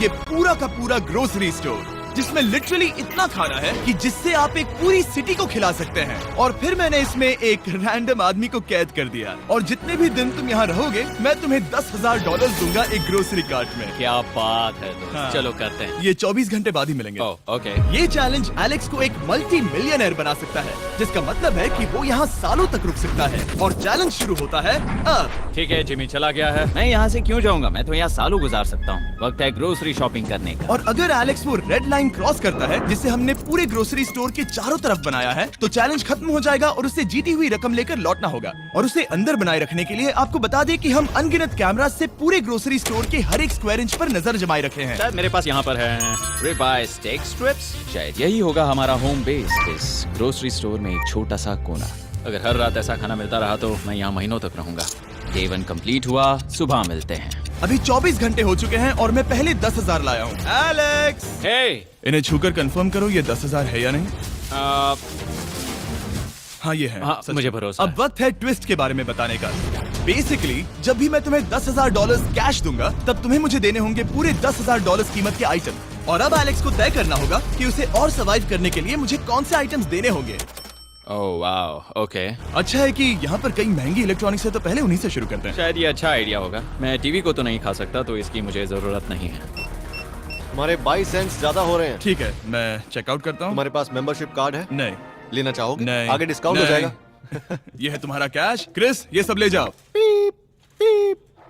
ये पूरा का पूरा ग्रोसरी स्टोर जिसमें लिटरली इतना खाना है कि जिससे आप एक पूरी सिटी को खिला सकते हैं। और फिर मैंने इसमें एक रैंडम आदमी को कैद कर दिया और जितने भी दिन तुम यहाँ रहोगे मैं तुम्हें $10,000 दूंगा एक ग्रोसरी कार्ट में। क्या बात है दोस्त। हाँ। चलो करते हैं। ये 24 घंटे बाद ही मिलेंगे। ओके। ये चैलेंज एलेक्स को एक मल्टी मिलियनर बना सकता है, जिसका मतलब है कि वो यहाँ सालों तक रुक सकता है। और चैलेंज शुरू होता है अब। ठीक है, जिमी चला गया है। मैं यहाँ से क्यों जाऊँगा, मैं तो यहाँ सालों गुजार सकता हूँ। वक्त है ग्रोसरी शॉपिंग करने का। और अगर एलेक्स वो रेड लाइन क्रॉस करता है जिसे हमने पूरे ग्रोसरी स्टोर के चारों तरफ बनाया है, तो चैलेंज खत्म हो जाएगा और उसे जीती हुई रकम लेकर लौटना होगा। और उसे अंदर बनाए रखने के लिए आपको बता दें कि हम अनगिनत कैमरा से पूरे ग्रोसरी स्टोर के हर एक स्क्वायर इंच पर नजर जमाए रखे हैं। शायद मेरे पास यहाँ पर है रिबाई स्टेक स्ट्रिप्स। शायद यही होगा हमारा होम बेस, इस ग्रोसरी स्टोर में एक छोटा सा कोना। अगर हर रात ऐसा खाना मिलता रहा तो मैं यहाँ महीनों तक रहूंगा। डे 1 कंप्लीट हुआ, सुबह मिलते हैं। अभी 24 घंटे हो चुके हैं और मैं पहले 10,000 लाया हूँ। एलेक्स, हे इन्हें छूकर कंफर्म करो ये 10,000 है या नहीं। हाँ ये है। हाँ, सच मुझे में। भरोसा अब वक्त है ट्विस्ट के बारे में बताने का। बेसिकली जब भी मैं तुम्हें $10,000 कैश दूंगा तब तुम्हें मुझे देने होंगे पूरे $10,000 कीमत के आइटम। और अब एलेक्स को तय करना होगा कि उसे और सर्वाइव करने के लिए मुझे कौन से आइटम्स देने होंगे। Oh wow, okay. अच्छा है कि यहाँ पर कई महंगी इलेक्ट्रॉनिक्स है तो पहले उन्हीं से शुरू करते हैं। शायद ये अच्छा आइडिया होगा। मैं टीवी को तो नहीं खा सकता तो इसकी मुझे जरूरत नहीं है। हमारे 22 सेंट्स ज्यादा हो रहे हैं। ठीक है, मैं चेकआउट करता हूँ। तुम्हारे पास मेंबरशिप कार्ड है? नहीं। लेना चाहोगे? नहीं। आगे डिस्काउंट हो नहीं। जाएगा। ये है तुम्हारा कैश। क्रिस, ये सब ले जाओ।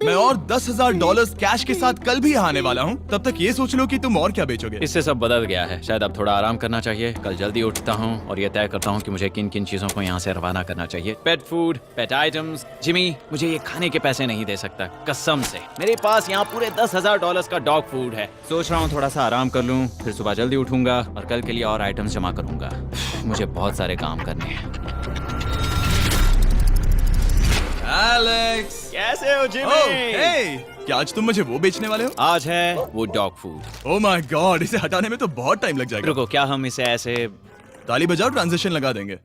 मैं और $10,000 कैश के साथ कल भी यहाँ आने वाला हूँ। तब तक ये सोच लो कि तुम और क्या बेचोगे। इससे सब बदल गया है। शायद अब थोड़ा आराम करना चाहिए। कल जल्दी उठता हूँ और ये तय करता हूँ कि मुझे किन किन चीजों को यहाँ से रवाना करना चाहिए। पेट फूड, पेट आइटम्स। जिमी मुझे ये खाने के पैसे नहीं दे सकता, कसम से। मेरे पास यहाँ पूरे $10,000 का डॉग फूड है। सोच रहा हूँ थोड़ा सा आराम कर लूँ, फिर सुबह जल्दी उठूंगा और कल के लिए और आइटम्स जमा करूंगा। मुझे बहुत सारे काम करने हैं। एलेक्स, कैसे हो जिमी? हे, क्या आज तुम मुझे वो बेचने वाले हो? आज है वो dog food. Oh my God, इसे हटाने में तो बहुत टाइम लग जाएगा। रुको, क्या हम इसे ऐसे ताली बजाओ, ट्रांजिशन लगा देंगे।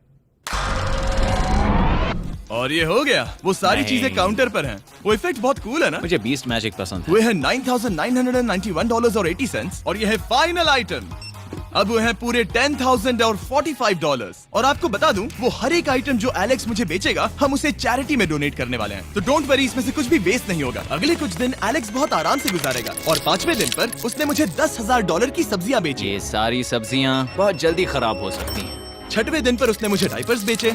और ये हो गया। वो सारी नहीं। चीजें काउंटर पर हैं। वो इफेक्ट बहुत कूल है ना? मुझे बीस्ट मैजिक पसंद है। वो है $9,991.80 और ये है फाइनल आइटम। अब वो है पूरे $10,045 और आपको बता दूं, वो हर एक आइटम जो एलेक्स मुझे बेचेगा हम उसे चैरिटी में डोनेट करने वाले हैं। तो डोंट वरी, इसमें से कुछ भी वेस्ट नहीं होगा। अगले कुछ दिन एलेक्स बहुत आराम से गुजारेगा और 5वें दिन पर उसने मुझे $10,000 की सब्जियां बेची। ये सारी सब्जियां बहुत जल्दी खराब हो सकती हैं। 6वें दिन पर उसने मुझे डाइपर्स बेचे।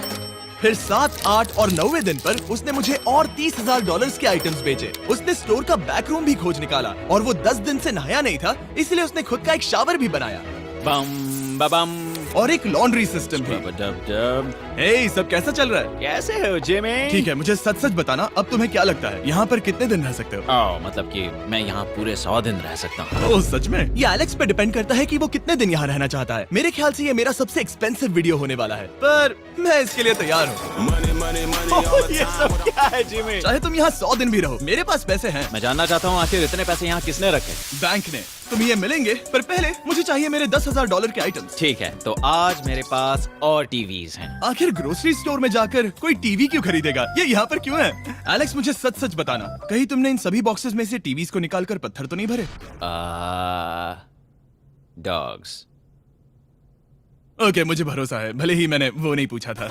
फिर 7, 8 और 9वें दिन पर उसने मुझे और $30,000 के आइटम्स बेचे। उसने स्टोर का बैक रूम भी खोज निकाला और वो 10 दिन से नहाया नहीं था, इसलिए उसने खुद का एक शावर भी बनाया बम बम और एक लॉन्ड्री सिस्टम भी। हे, सब कैसा चल रहा है? कैसे हो जिमी? ठीक है, मुझे सच सच बताना, अब तुम्हें क्या लगता है यहाँ पर कितने दिन रह सकते हो? मतलब कि मैं यहाँ पूरे 100 दिन रह सकता हूँ। ओह सच में? ये एलेक्स पे डिपेंड करता है कि वो कितने दिन यहाँ रहना चाहता है। मेरे ख्याल से ये मेरा सबसे एक्सपेंसिव वीडियो होने वाला है, पर मैं इसके लिए तैयार हूँ। ये सब क्या है जिमी? चाहे तुम यहाँ 100 दिन भी रहो, मेरे पास पैसे हैं। मैं जानना चाहता हूँ आखिर इतने पैसे यहाँ किसने रखे? बैंक ने। तुम ये मिलेंगे, पर पहले मुझे चाहिए मेरे $10,000 के आइटम्स। ठीक है, तो आज मेरे पास और टीवीज हैं। आखिर ग्रोसरी स्टोर में जाकर कोई टीवी क्यों खरीदेगा? ये यहाँ पर क्यों है? एलेक्स, मुझे सच सच बताना, कहीं तुमने इन सभी बॉक्सेस में से टीवीज को निकालकर पत्थर तो नहीं भरे? डॉग्स। ओके, मुझे भरोसा है, भले ही मैंने वो नहीं पूछा था।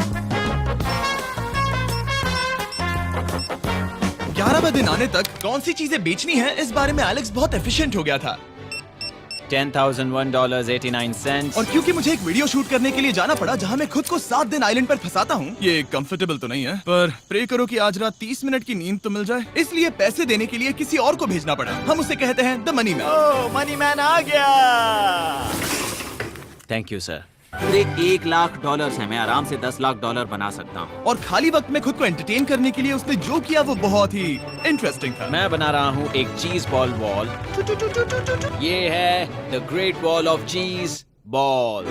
11वें दिन आने तक कौन सी चीजें बेचनी है, इस बारे में एलेक्स बहुत एफिशिएंट हो गया था। $10,001.89। और क्योंकि मुझे एक वीडियो शूट करने के लिए जाना पड़ा जहां मैं खुद को 7 दिन आइलैंड पर फंसाता हूं, ये कंफर्टेबल तो नहीं है, पर प्रे करो कि आज रात 30 मिनट की नींद तो मिल जाए। इसलिए पैसे देने के लिए किसी और को भेजना पड़ा। हम उसे कहते हैं the money man. Oh, money man आ गया। Thank you sir. पूरे $1,00,000 है। मैं आराम से $10,00,000 बना सकता हूँ। और खाली वक्त में खुद को एंटरटेन करने के लिए उसने जो किया वो बहुत ही इंटरेस्टिंग था। मैं बना रहा हूँ एक चीज बॉल वॉल। ये है द ग्रेट वॉल ऑफ चीज बॉल्स।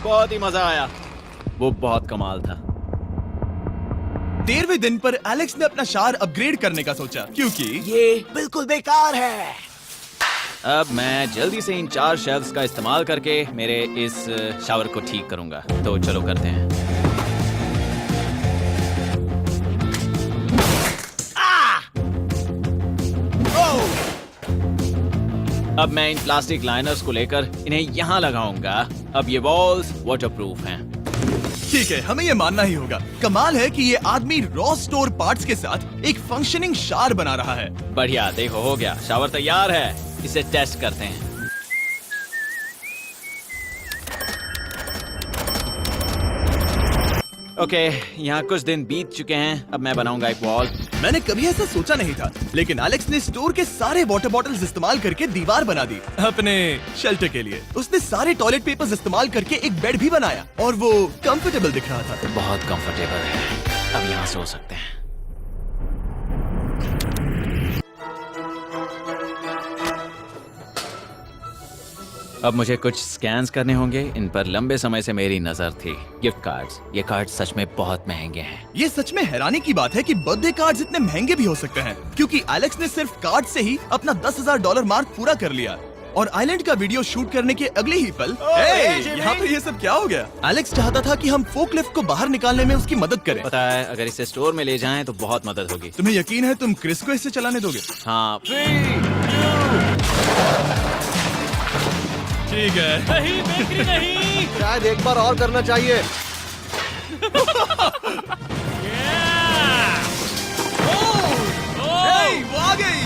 बहुत ही मजा आया। वो बहुत कमाल था। 13वें दिन पर एलेक्स ने अपना शावर अपग्रेड करने का सोचा, क्योंकि ये बिल्कुल बेकार है। अब मैं जल्दी से इन 4 शेल्फ्स का इस्तेमाल करके मेरे इस शावर को ठीक करूंगा। तो चलो करते हैं। अब मैं इन प्लास्टिक लाइनर्स को लेकर इन्हें यहाँ लगाऊंगा। अब ये वॉल्स वाटरप्रूफ हैं। ठीक है, हमें ये मानना ही होगा। कमाल है कि ये आदमी रॉ स्टोर पार्ट्स के साथ एक फंक्शनिंग शावर बना रहा है। बढ़िया, देखो हो गया, शावर तैयार है। इसे टेस्ट करते हैं। ओके, यहाँ कुछ दिन बीत चुके हैं। अब मैं बनाऊंगा एक वॉल। मैंने कभी ऐसा सोचा नहीं था, लेकिन एलेक्स ने स्टोर के सारे वाटर बॉटल्स इस्तेमाल करके दीवार बना दी अपने शेल्टर के लिए। उसने सारे टॉयलेट पेपर्स इस्तेमाल करके एक बेड भी बनाया और वो कंफर्टेबल दिख रहा था। बहुत कंफर्टेबल है। अब यहाँ सो सकते हैं। अब मुझे कुछ स्कैन्स करने होंगे। इन पर लंबे समय से मेरी नजर थी। Gift cards. ये कार्ड सच में बहुत महंगे हैं। ये सच में हैरानी की बात है कि बर्थडे कार्ड्स इतने महंगे भी हो सकते हैं, क्योंकि एलेक्स ने सिर्फ कार्ड से ही अपना $10,000 मार्क पूरा कर लिया। और आइलैंड का वीडियो शूट करने के अगले ही पल यहाँ पे ये सब क्या हो गया? एलेक्स चाहता था कि हम फोकलिफ्ट को बाहर निकालने में उसकी मदद करें। पता है, अगर इसे स्टोर में ले जाएं तो बहुत मदद होगी। तुम्हें यकीन है तुम क्रिस को इसे चलाने दोगे? हाँ। ठीक है। नहीं, बेकरी नहीं। शायद एक बार और करना चाहिए। वो आ गई।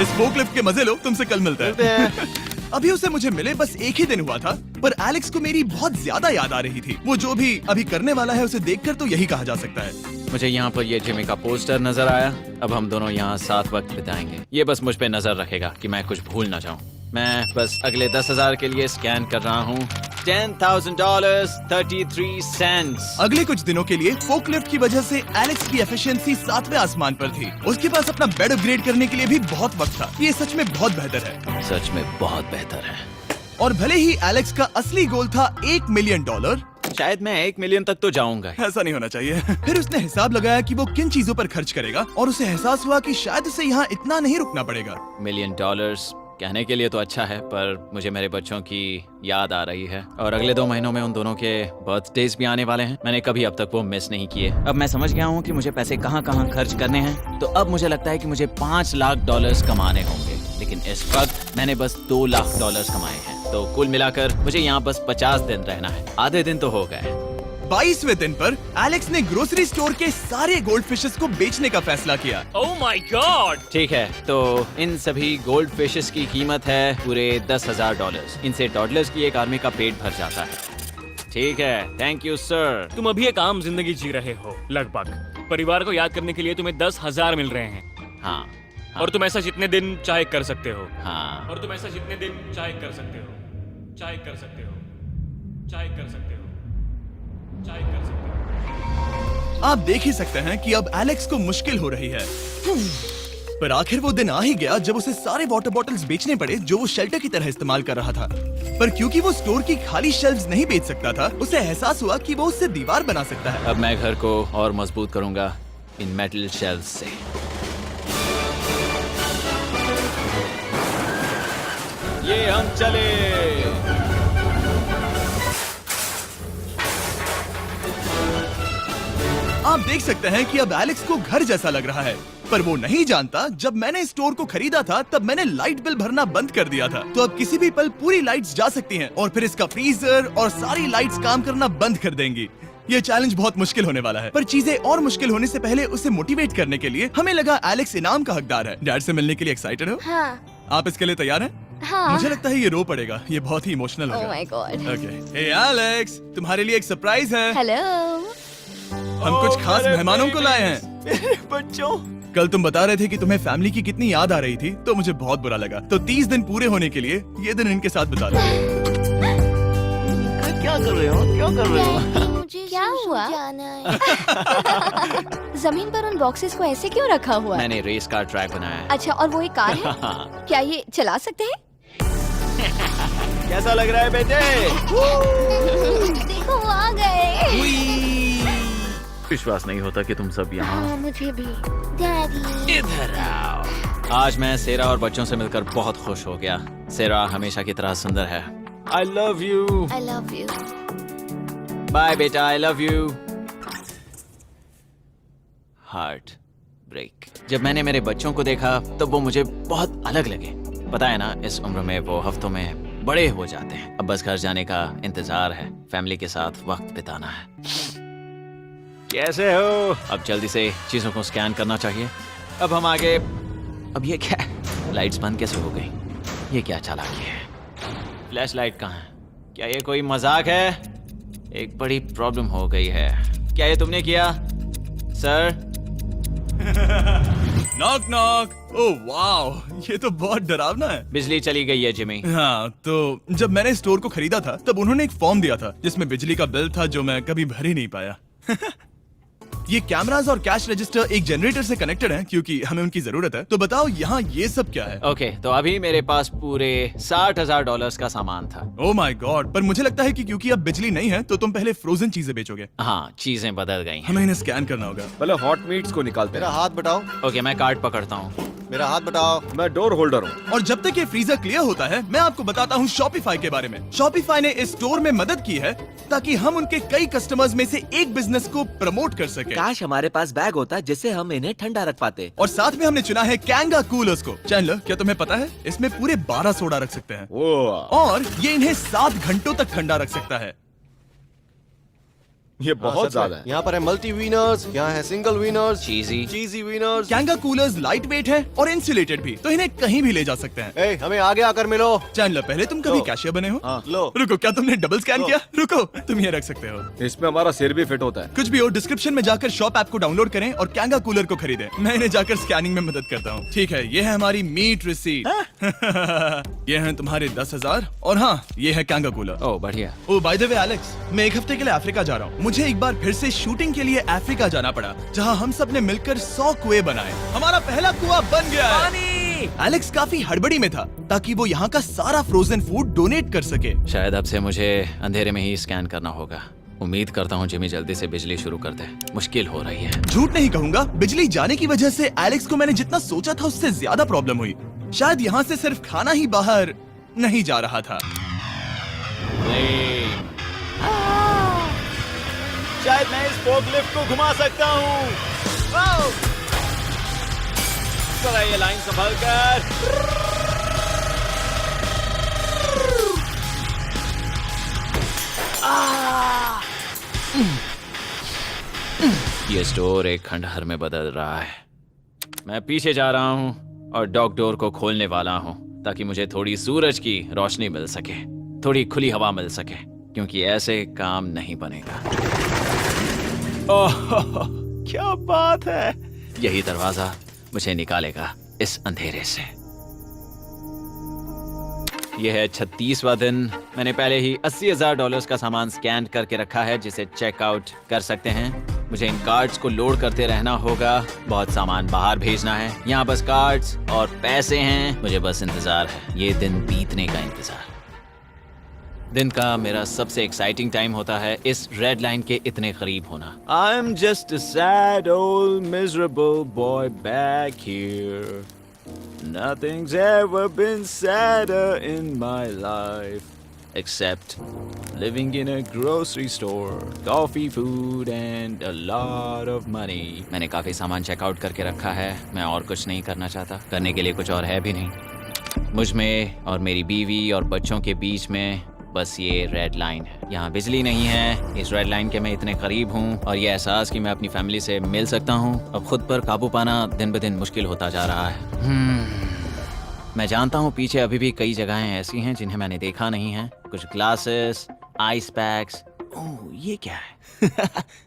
इस फोकलिफ्ट के मजे लो, तुमसे कल मिलते हैं। अभी उसे मुझे मिले बस एक ही दिन हुआ था, पर एलेक्स को मेरी बहुत ज्यादा याद आ रही थी। वो जो भी अभी करने वाला है उसे देखकर तो यही कहा जा सकता है। मुझे यहाँ पर ये जिमी का पोस्टर नजर आया। अब हम दोनों यहाँ साथ वक्त बिताएंगे। ये बस मुझ पे नजर रखेगा कि मैं कुछ भूल ना जाऊँ। मैं बस अगले 10,000 के लिए स्कैन कर रहा हूँ। $10,000 33 सेंट्स। अगले कुछ दिनों के लिए फोकलिफ्ट की वजह से एलेक्स की एफिशिएंसी 7वें आसमान पर थी। उसके पास अपना बेड अपग्रेड करने के लिए भी बहुत वक्त था। ये सच में बहुत बेहतर है। सच में बहुत बेहतर है। और भले ही एलेक्स का असली गोल था $1 मिलियन, शायद मैं 1 मिलियन तक तो जाऊंगा। ऐसा नहीं होना चाहिए। फिर उसने हिसाब लगाया कि वो किन चीजों पर खर्च करेगा और उसे एहसास हुआ कि शायद उसे यहाँ इतना नहीं रुकना पड़ेगा। $1 मिलियन कहने के लिए तो अच्छा है, पर मुझे मेरे बच्चों की याद आ रही है और अगले 2 महीनों में उन दोनों के बर्थडेज भी आने वाले हैं। मैंने कभी अब तक वो मिस नहीं किए। अब मैं समझ गया हूँ कि मुझे पैसे कहाँ कहाँ खर्च करने हैं। तो अब मुझे लगता है कि मुझे $5 लाख कमाने होंगे, लेकिन इस वक्त मैंने बस $2 लाख कमाए हैं। तो कुल मिलाकर मुझे यहाँ बस 50 दिन रहना है। आधे दिन तो हो गए। 22वें दिन पर एलेक्स ने ग्रोसरी स्टोर के सारे गोल्ड फिशेस को बेचने का फैसला किया। Oh my God. ठीक है, तो इन सभी गोल्ड फिशेस की कीमत है पूरे $10,000। इनसे टॉडलर्स की एक आर्मी का पेट भर जाता है। ठीक है, थैंक यू सर। तुम अभी एक आम जिंदगी जी रहे हो लगभग। परिवार को याद करने के लिए तुम्हें 10,000 मिल रहे हैं। हाँ, और तुम ऐसा जितने दिन चाहे कर सकते हो। हाँ। और तुम ऐसा जितने दिन चाहे कर सकते हो। चाहे कर सकते हो। चाहे कर सकते हो। चाहे कर सकते हो। आप देख ही सकते हैं कि अब एलेक्स को मुश्किल हो रही है। पर आखिर वो दिन आ ही गया जब उसे सारे वाटर बॉटल्स बेचने पड़े जो वो शेल्टर की तरह इस्तेमाल कर रहा था। पर क्योंकि वो स्टोर की खाली शेल्व्स नहीं बेच सकता था, उसे एहसास हुआ कि वो उससे दीवार बना सकता है। अब मैं घर को और मजबूत करूंगा इन मेटल शेल्व्स से। ये हम चले। आप देख सकते हैं कि अब एलेक्स को घर जैसा लग रहा है, पर वो नहीं जानता जब मैंने स्टोर को खरीदा था तब मैंने लाइट बिल भरना बंद कर दिया था। तो अब किसी भी पल पूरी लाइट्स जा सकती हैं और फिर इसका फ्रीजर और सारी लाइट्स काम करना बंद कर देंगी। ये चैलेंज बहुत मुश्किल होने वाला है, पर चीजें और मुश्किल होने से पहले उसे मोटिवेट करने के लिए हमें लगा एलेक्स इनाम का हकदार है। डैड से मिलने के लिए एक्साइटेड हो? हाँ। आप इसके लिए तैयार हैं? हाँ। मुझे लगता है ये रो पड़ेगा। ये बहुत ही इमोशनल Oh होगा। my God. Okay, hey Alex, तुम्हारे लिए एक सरप्राइज है। हेलो। हम कुछ खास मेहमानों को लाए हैं। मेरे बच्चों। कल तुम बता रहे थे कि तुम्हें फैमिली की कितनी याद आ रही थी, तो मुझे बहुत बुरा लगा। तो 30 दिन पूरे होने के लिए ये दिन इनके साथ बिता दो। क्या कर रहे हो? क्या कर रहे हो? मुझे क्या हुआ? जमीन पर उन बॉक्सेस को ऐसे क्यों रखा हुआ है? मैंने रेस कार ट्रैक बनाया है। अच्छा, और वो एक कार है? क्या ये चला सकते हैं? कैसा लग रहा है बेटे? देखो वो आ गए। विश्वास नहीं होता कि तुम सब यहाँ। हाँ, मुझे भी। डैडी। इधर आओ। आज मैं सेरा और बच्चों से मिलकर बहुत खुश हो गया। सेरा हमेशा की तरह सुंदर है। I love you. I love you. Bye बेटा, I love you. Heart break. जब मैंने मेरे बच्चों को देखा तब वो मुझे बहुत अलग लगे। पता है ना, इस उम्र में वो हफ्तों में बड़े हो जाते हैं। अब बस घर जाने का इंतजार है, फैमिली के साथ वक्त बिताना है। कैसे हो? अब जल्दी से चीजों को स्कैन करना चाहिए। अब हम आगे। अब ये क्या है? लाइट्स बंद कैसे हो गई? ये क्या चालाकी है? फ्लैश लाइट कहाँ है? क्या ये कोई मजाक है? एक बड़ी प्रॉब्लम हो गई है। क्या ये तुमने किया, सर? Knock knock. ओह वाह, ये तो बहुत डरावना है। बिजली चली गई है जिमी। हाँ, तो जब मैंने स्टोर को खरीदा था तब उन्होंने एक फॉर्म दिया था जिसमें बिजली का बिल था जो मैं कभी भर ही नहीं पाया। ये कैमरास और कैश रजिस्टर एक जनरेटर से कनेक्टेड हैं क्योंकि हमें उनकी जरूरत है। तो बताओ यहाँ ये सब क्या है? ओके, तो अभी मेरे पास पूरे $60,000 का सामान था। ओह माय गॉड, पर मुझे लगता है कि क्योंकि अब बिजली नहीं है तो तुम पहले फ्रोजन चीजें बेचोगे। हाँ, चीजें बदल गई हैं। हमें इन्हें स्कैन करना होगा। पहले हॉट मीट्स को निकालते मेरा हैं। हाथ बटाओ। ओके, मैं कार्ड पकड़ता हूँ। मेरा हाथ बटाओ। मैं डोर होल्डर हूँ। और जब तक ये फ्रीजर क्लियर होता है मैं आपको बताता हूँ शॉपिफाई के बारे में। शॉपिफाई ने इस स्टोर में मदद की है ताकि हम उनके कई कस्टमर्स में से एक बिजनेस को प्रमोट कर सके। काश हमारे पास बैग होता जिससे हम इन्हें ठंडा रख पाते। और साथ में हमने चुना है कैंगा कूलर्स को। चैनलर, क्या तुम्हें पता है इसमें पूरे 12 सोडा रख सकते हैं ओह, और ये इन्हें 7 घंटों तक ठंडा रख सकता है। ये बहुत ज्यादा है। यहाँ पर है मल्टी विनर्स, यहाँ है single winners, cheesy. Cheesy winners. Kanga coolers light weight है और इंसुलेटेड भी, तो इन्हें कहीं भी ले जा सकते हैं। ए, हमें आगे आकर मिलो। चैनलर, पहले तुम कभी लो। कैशियर बने हो? हाँ। लो। रुको, क्या तुमने डबल स्कैन लो। किया? रुको, तुम ये रख सकते हो। इसमें हमारा सिर भी फिट होता है। कुछ भी हो, डिस्क्रिप्शन में जाकर शॉप ऐप को डाउनलोड करें और कैंगा कूलर को खरीदें। मैं इन्हें जाकर स्कैनिंग में मदद करता हूँ। ठीक है, ये है हमारी मीट रिसीट। ये हैं तुम्हारे 10,000 और हाँ, ये है कैंगा कूलर। ओह, बढ़िया। ओ बाय द वे एलेक्स, मैं एक हफ्ते के लिए अफ्रीका जा रहा हूँ। मुझे एक बार फिर से शूटिंग के लिए अफ्रीका जाना पड़ा, जहाँ हम सब ने मिलकर 100 कुएं बनाए। हमारा पहला कुआं बन गया है। एलेक्स काफी हड़बड़ी में था ताकि वो यहाँ का सारा फ्रोजन फूड डोनेट कर सके। शायद अब से मुझे अंधेरे में ही स्कैन करना होगा। उम्मीद करता हूँ जिमी जल्दी से बिजली शुरू कर दे। मुश्किल हो रही है। झूठ नहीं कहूंगा, बिजली जाने की वजह से एलेक्स को मैंने जितना सोचा था उससे ज्यादा प्रॉब्लम हुई। शायद यहाँ से सिर्फ खाना ही बाहर नहीं जा रहा था। शायद मैं इस फोर्कलिफ्ट को घुमा सकता हूँ। जरा ये लाइन संभाल कर। ये स्टोर एक खंडहर में बदल रहा है। मैं पीछे जा रहा हूँ और डॉग डोर को खोलने वाला हूँ ताकि मुझे थोड़ी सूरज की रोशनी मिल सके, थोड़ी खुली हवा मिल सके, क्योंकि ऐसे काम नहीं बनेगा। ओह, क्या बात है! यही दरवाजा मुझे निकालेगा इस अंधेरे से। यह है 36वां दिन। मैंने पहले ही $80,000 का सामान स्कैन करके रखा है जिसे चेकआउट कर सकते हैं। मुझे इन कार्ड्स को लोड करते रहना होगा। बहुत सामान बाहर भेजना है। यहाँ बस कार्ड्स और पैसे हैं। मुझे बस इंतजार है, ये दिन बीतने का इंतजार। दिन का मेरा सबसे एक्साइटिंग टाइम होता है इस रेड लाइन के इतने करीब होना। I'm just a sad old miserable boy back here. Nothing's ever been sadder in my life except living in a grocery store, coffee, food and a lot of money. मैंने काफी सामान checkout करके रखा है। मैं और कुछ नहीं करना चाहता। करने के लिए कुछ और है भी नहीं। मुझ में और मेरी बीवी और बच्चों के बीच में बस ये रेड लाइन है। यहाँ बिजली नहीं है। इस रेड लाइन के मैं इतने करीब हूँ और ये एहसास कि मैं अपनी फैमिली से मिल सकता हूँ, अब खुद पर काबू पाना दिन ब दिन मुश्किल होता जा रहा है। मैं जानता हूँ पीछे अभी भी कई जगहें ऐसी हैं जिन्हें मैंने देखा नहीं है। कुछ ग्लासेस, आइस पैक्स। ओह, ये क्या है?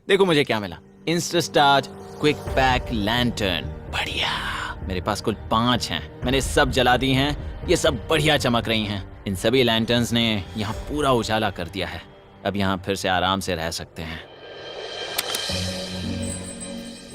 देखो मुझे क्या मिला। Insta start quick pack lantern. बढ़िया। मेरे पास कुल 5 हैं। मैंने सब जला दी हैं। ये सब बढ़िया चमक रही हैं। इन सभी लैंटर्न्स ने यहाँ पूरा उजाला कर दिया है। अब यहाँ फिर से आराम से रह सकते हैं।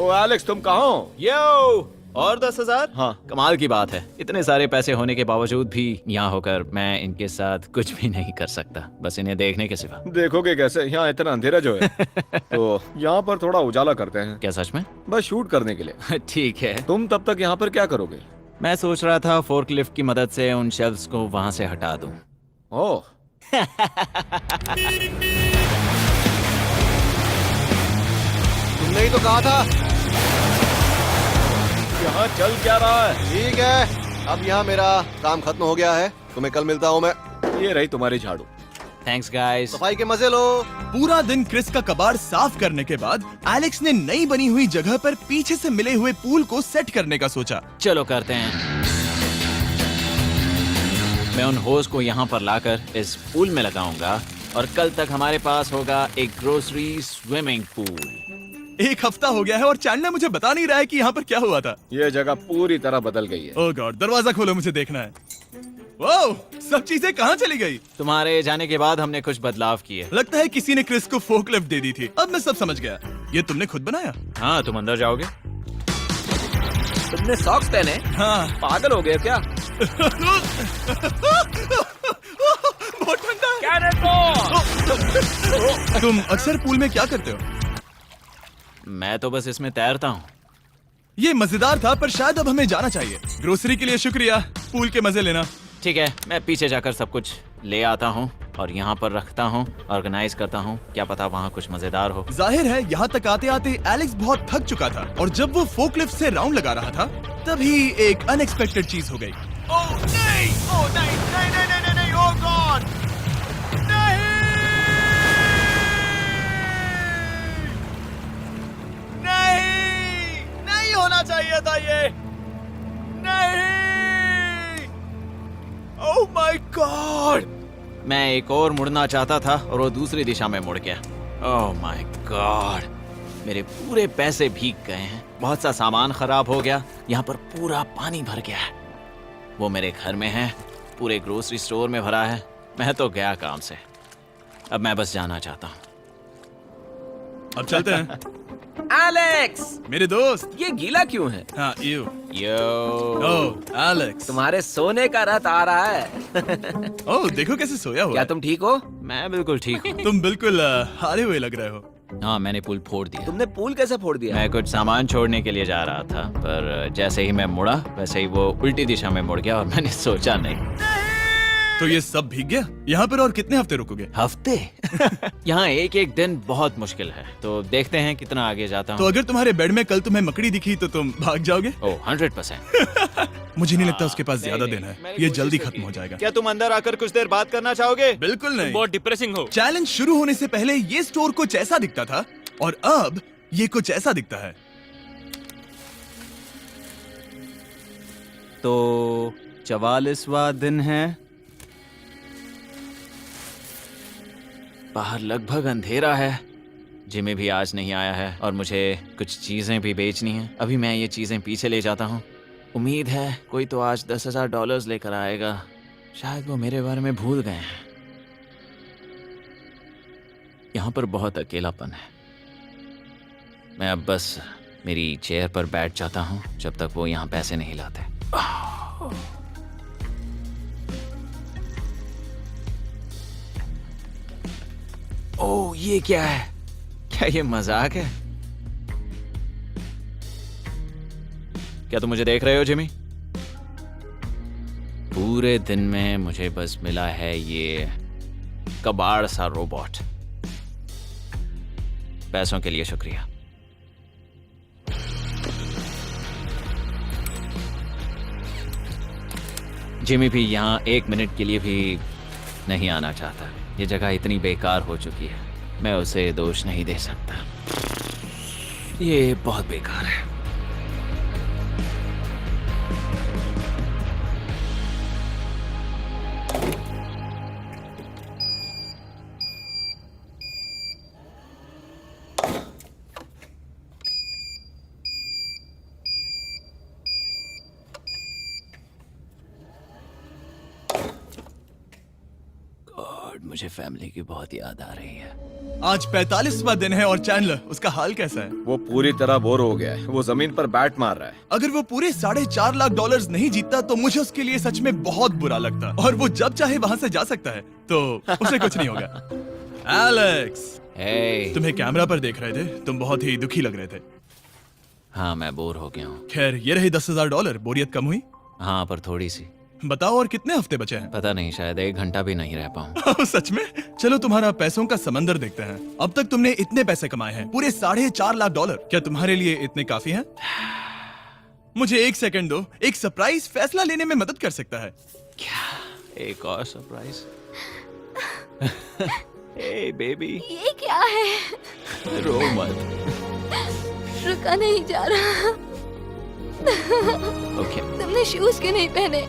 ओ एलेक्स, तुम कहाँ हो? यो, और 10,000? हाँ। कमाल की बात है। इतने सारे पैसे होने के बावजूद भी यहाँ होकर मैं इनके साथ कुछ भी नहीं कर सकता, बस इन्हें देखने के सिवा। देखोगे कैसे? यहाँ इतना अंधेरा जो है। तो यहाँ पर थोड़ा उजाला करते हैं। क्या सच में? बस शूट करने के लिए। ठीक है। तुम तब तक यहाँ पर क्या करोगे? मैं सोच रहा था फोर्कलिफ्ट की मदद से उन शेल्फ्स को वहां से हटा दूं। ओह, तुमने ही तो कहा था। यहाँ चल क्या रहा है? ठीक है, अब यहाँ मेरा काम खत्म हो गया है। तुम्हें कल मिलता हूँ मैं। ये रही तुम्हारी झाड़ू। Thanks guys. सफाई के मजे लो। पूरा दिन क्रिस का कबाड़ साफ करने के बाद एलेक्स ने नई बनी हुई जगह पर पीछे से मिले हुए पूल को सेट करने का सोचा। चलो करते हैं। मैं उन होज को यहाँ पर लाकर इस पूल में लगाऊंगा और कल तक हमारे पास होगा एक ग्रोसरी स्विमिंग पूल। एक हफ्ता हो गया है और चैंडलर मुझे बता नहीं रहा है कि यहाँ पर क्या हुआ था। ये जगह पूरी तरह बदल गई है। ओह गॉड, दरवाजा खोलो, मुझे देखना है। वाओ, सब चीजें कहाँ चली गई? तुम्हारे जाने के बाद हमने कुछ बदलाव किए। लगता है किसी ने क्रिस को फोकलिफ्ट दे दी थी। अब मैं सब समझ गया। ये तुमने खुद बनाया? हाँ, तुम अंदर जाओगे? तुमने सॉक्स पहने? हाँ। पागल हो गए क्या? बहुत ठंडा है। तुम अक्सर पूल में क्या करते हो? मैं तो बस इसमें तैरता हूँ। ये मजेदार था, पर शायद अब हमें जाना चाहिए। ग्रोसरी के लिए शुक्रिया, पूल के मजे लेना। ठीक है, मैं पीछे जाकर सब कुछ ले आता हूँ और यहाँ पर रखता हूँ, ऑर्गेनाइज करता हूँ। क्या पता वहाँ कुछ मजेदार हो। जाहिर है यहाँ तक आते आते एलेक्स बहुत थक चुका था और जब वो फोकलिफ्ट से राउंड लगा रहा था तभी एक अनएक्सपेक्टेड चीज हो गई। ओह नहीं, ओह नहीं, नहीं, नहीं, नहीं, नहीं, ओह गॉड, नहीं, नहीं, नहीं होना चाहिए था ये, नहीं, ओह माय गॉड। मैं एक और मुड़ना चाहता था और वो दूसरी दिशा में मुड़ गया। ओह माय गॉड, मेरे पूरे पैसे भीग गए हैं। बहुत सा सामान खराब हो गया। यहाँ पर पूरा पानी भर गया है। वो मेरे घर में है, पूरे ग्रोसरी स्टोर में भरा है। मैं तो गया काम से। अब मैं बस जाना चाहता हूँ। अब चलते हैं। एलेक्स, मेरे दोस्त। ये गीला क्यों है? हाँ, यू। Yo, oh Alex. तुम्हारे सोने का रथ आ रहा है। ओह देखो कैसे सोया हुआ क्या है। तुम ठीक हो? मैं बिल्कुल ठीक हूँ। तुम बिल्कुल हारे हुए लग रहे हो। हाँ, मैंने पुल फोड़ दिया। तुमने पूल कैसे फोड़ दिया? मैं कुछ सामान छोड़ने के लिए जा रहा था, पर जैसे ही मैं मुड़ा वैसे ही वो उल्टी दिशा में मुड़ गया और मैंने सोचा नहीं। तो ये सब भीग गया। यहाँ पर और कितने हफ्ते रुकोगे? हफ्ते? यहाँ एक एक दिन बहुत मुश्किल है, तो देखते हैं कितना आगे जाता तो हूँ। अगर तुम्हारे बेड में कल तुम्हें मकड़ी दिखी तो तुम भाग जाओगे? ओह 100%। मुझे नहीं लगता उसके पास ज्यादा दिन है। ये जल्दी खत्म हो जाएगा। क्या तुम अंदर आकर कुछ देर बात करना चाहोगे? बिल्कुल नहीं। बहुत डिप्रेसिंग हो। चैलेंज शुरू होने से पहले ये स्टोर कुछ ऐसा दिखता था और अब ये कुछ ऐसा दिखता है। तो 44वां दिन है। बाहर लगभग अंधेरा है। जिमी भी आज नहीं आया है और मुझे कुछ चीजें भी बेचनी हैं। अभी मैं ये चीजें पीछे ले जाता हूँ। उम्मीद है कोई तो आज $10,000 लेकर आएगा। शायद वो मेरे बारे में भूल गए हैं। यहाँ पर बहुत अकेलापन है। मैं अब बस मेरी चेयर पर बैठ जाता हूँ जब तक वो यहाँ पैसे नहीं लाते। ओह, ये क्या है? क्या ये मजाक है? क्या तुम मुझे देख रहे हो जिमी? पूरे दिन में मुझे बस मिला है ये कबाड़ सा रोबोट। पैसों के लिए शुक्रिया। जिमी भी यहाँ 1 मिनट के लिए भी नहीं आना चाहता। ये जगह इतनी बेकार हो चुकी है, मैं उसे दोष नहीं दे सकता। ये बहुत बेकार है। मुझे फैमिली की बहुत याद आ रही है। आज 45वां दिन है और चैंडलर, उसका हाल कैसा है? वो पूरी तरह बोर हो गया है। वो जमीन पर बैट मार रहा है। अगर वो पूरे $4.5 लाख नहीं जीतता तो मुझे उसके लिए सच में बहुत बुरा लगता। और वो जब चाहे वहाँ से जा सकता है, तो उसे कुछ नहीं होगा। एलेक्स, hey, तुम्हें कैमरा पर देख रहे थे। तुम बहुत ही दुखी लग रहे थे। हाँ, मैं बोर हो गया हूँ। खैर, ये रहे $10,000। बोरियत कम हुई? हाँ, पर थोड़ी सी। बताओ, और कितने हफ्ते बचे हैं? पता नहीं, शायद 1 घंटा भी नहीं रह पाऊँ। सच में? चलो तुम्हारा पैसों का समंदर देखते हैं। अब तक तुमने इतने पैसे कमाए हैं, पूरे $4.5 लाख। क्या तुम्हारे लिए इतने काफी हैं? मुझे एक सेकंड दो, एक सरप्राइज फैसला लेने में मदद कर सकता है। एक और सरप्राइज। हे बेबी, ये क्या है? रो मत। रुका नहीं जा रहा। ओके। तुमने शूज क्यों नहीं पहने?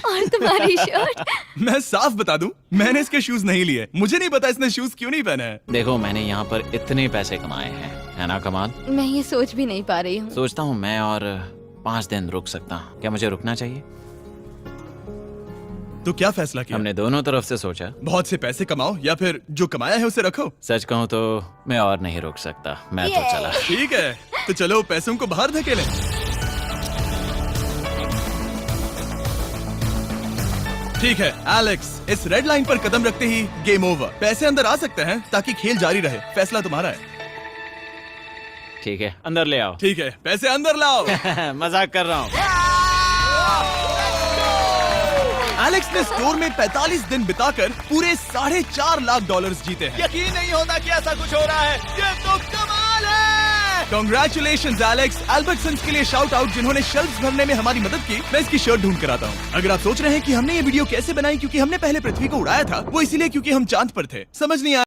और तुम्हारी शर्ट? मैं साफ बता दूं, मैंने इसके शूज नहीं लिए। मुझे नहीं पता इसने शूज क्यों नहीं पहने हैं। देखो, मैंने यहाँ पर इतने पैसे कमाए हैं, है ना कमाल? मैं ये सोच भी नहीं पा रही हूँ। सोचता हूँ मैं और 5 दिन रुक सकता हूँ। क्या मुझे रुकना चाहिए? तो क्या फैसला किया? हमने दोनों तरफ से सोचा। बहुत से पैसे कमाओ या फिर जो कमाया है उसे रखो। सच कहूँ तो मैं और नहीं रुक सकता, मैं तो चला। ठीक है, तो चलो पैसों को बाहर धकेलें। ठीक है एलेक्स, इस रेड लाइन पर कदम रखते ही गेम ओवर। पैसे अंदर आ सकते हैं ताकि खेल जारी रहे। फैसला तुम्हारा है। ठीक है, अंदर ले आओ। ठीक है, पैसे अंदर लाओ। मजाक कर रहा हूँ। एलेक्स ने स्टोर में 45 दिन बिताकर पूरे $4.5 लाख जीते हैं। यकीन नहीं होता कि ऐसा कुछ हो रहा है। ये तो कमाल है। Congratulations Alex. एल्बर्टसन्स के लिए शाउट आउट जिन्होंने शेल्फ्स भरने में हमारी मदद की। मैं इसकी शर्ट ढूंढ कर आता हूँ। अगर आप सोच रहे हैं कि हमने ये वीडियो कैसे बनाई क्योंकि हमने पहले पृथ्वी को उड़ाया था, वो इसीलिए क्योंकि हम चांद पर थे। समझ नहीं आया